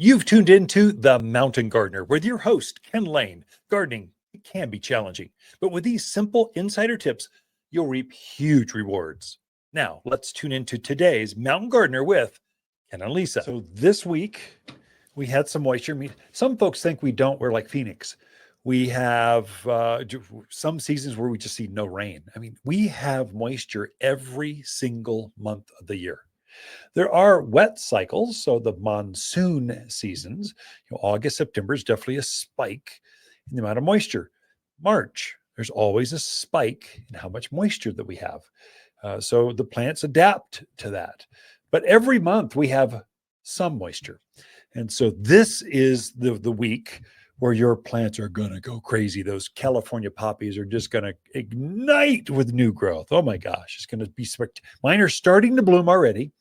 You've tuned into The Mountain Gardener with your host, Ken Lain. Gardening, it can be challenging, but with these simple insider tips, you'll reap huge rewards. Now, let's tune into today's Mountain Gardener with Ken and Lisa. So this week, we had some moisture. Some folks think we don't. We're like Phoenix. We have some seasons where we just see no rain. We have moisture every single month of the year. There are wet cycles, so the monsoon seasons, August, September is definitely a spike in the amount of moisture. March, there's always a spike in how much moisture that we have. So the plants adapt to that. But every month we have some moisture. And so this is the week where your plants are going to go crazy. Those California poppies are just going to ignite with new growth. Oh my gosh, it's going to be spectacular. Mine are starting to bloom already.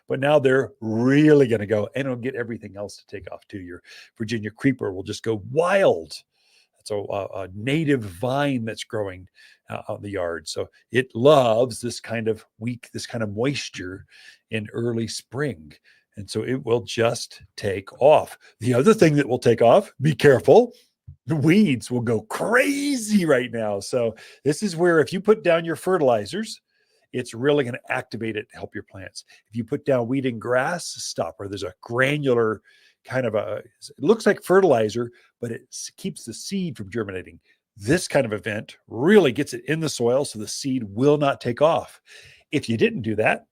But now they're really going to go, and it'll get everything else to take off too. Your Virginia creeper will just go wild. That's a native vine that's growing out in the yard. So it loves this kind of moisture in early spring. And so it will just take off. The other thing that will take off, be careful, the weeds will go crazy right now. So this is where if you put down your fertilizers, it's really going to activate it to help your plants. If you put down weed and grass stopper, there's a granular it looks like fertilizer, but it keeps the seed from germinating. This kind of event really gets it in the soil so the seed will not take off. If you didn't do that,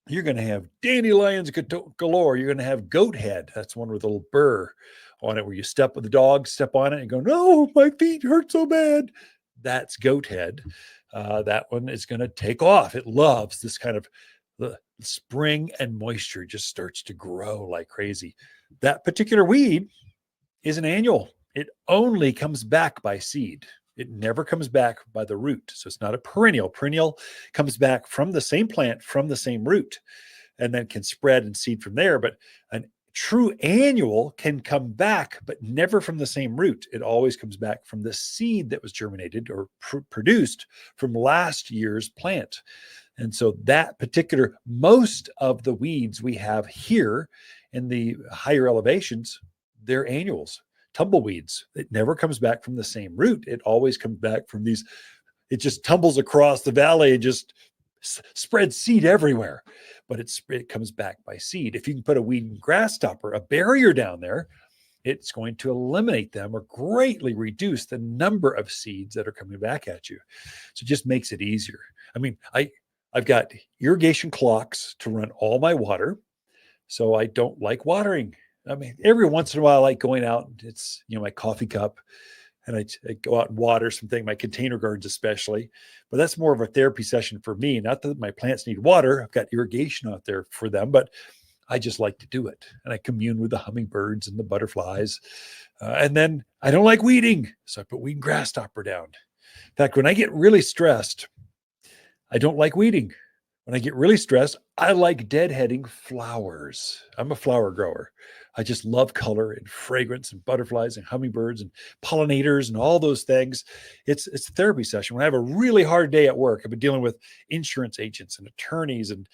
you're going to have dandelions galore. You're going to have goat head. That's one with a little burr on it where you step with the dog, step on it and go, no, my feet hurt so bad. That's goat head. That one is going to take off. It loves this kind of the spring, and moisture just starts to grow like crazy. That particular weed is an annual. It only comes back by seed. It never comes back by the root. So it's not a perennial. Perennial comes back from the same plant, from the same root, and then can spread and seed from there. But an true annual can come back, but never from the same root. It always comes back from the seed that was germinated or produced from last year's plant. And so that particular, most of the weeds we have here in the higher elevations, they're annuals, tumbleweeds. It never comes back from the same root. It always comes back from these, it just tumbles across the valley and just spreads seed everywhere. But it comes back by seed. If you can put a weed and grass stopper, a barrier down there, it's going to eliminate them or greatly reduce the number of seeds that are coming back at you. So it just makes it easier. I've got irrigation clocks to run all my water. So I don't like watering. Every once in a while, I like going out, it's, my coffee cup, and I go out and water something, my container gardens especially. But that's more of a therapy session for me. Not that my plants need water. I've got irrigation out there for them, but I just like to do it. And I commune with the hummingbirds and the butterflies. And then I don't like weeding. So I put weed and grass stopper down. In fact, when I get really stressed, I don't like weeding. When I get really stressed, I like deadheading flowers. I'm a flower grower. I just love color and fragrance and butterflies and hummingbirds and pollinators and all those things. It's a therapy session. When I have a really hard day at work, I've been dealing with insurance agents and attorneys and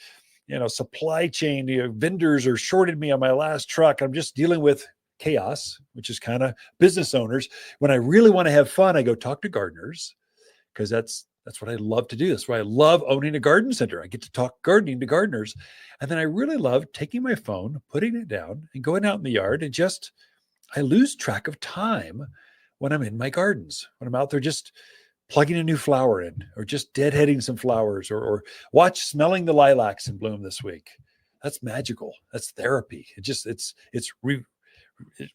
supply chain. Vendors are shorted me on my last truck. I'm just dealing with chaos, which is kind of business owners. When I really want to have fun, I go talk to gardeners because that's what I love to do. That's why I love owning a garden center. I get to talk gardening to gardeners. And then I really love taking my phone, putting it down and going out in the yard and I lose track of time when I'm in my gardens, when I'm out there just plugging a new flower in or just deadheading some flowers or smelling the lilacs in bloom this week. That's magical. That's therapy. It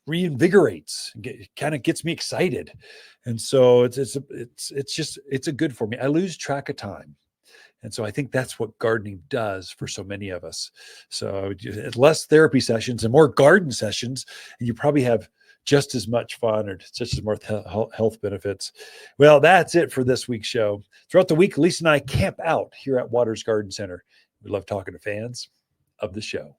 reinvigorates, kind of gets me excited. And so it's a good for me. I lose track of time. And so I think that's what gardening does for so many of us. So less therapy sessions and more garden sessions, and you probably have just as much fun or just as more health benefits. Well, that's it for this week's show. Throughout the week, Lisa and I camp out here at Waters Garden Center. We love talking to fans of the show.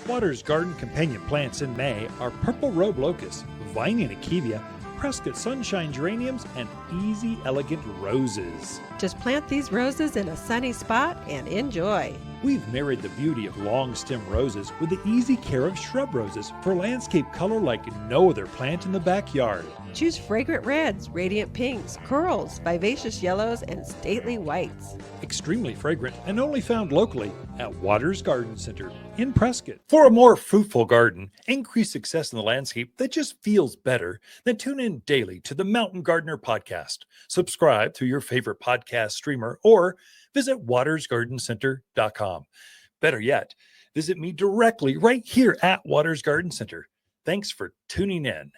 Waters Garden companion plants in May are purple robe locust, Vining akevia, Prescott sunshine geraniums, and easy elegant roses. Just plant these roses in a sunny spot and enjoy. We've married the beauty of long stem roses with the easy care of shrub roses for landscape color like no other plant in the backyard. Choose fragrant reds, radiant pinks, corals, vivacious yellows, and stately whites. Extremely fragrant and only found locally at Waters Garden Center in Prescott. For a more fruitful garden, increase success in the landscape that just feels better, then tune in daily to the Mountain Gardener podcast. Subscribe through your favorite podcast streamer or visit watersgardencenter.com. Better yet, visit me directly right here at Waters Garden Center. Thanks for tuning in.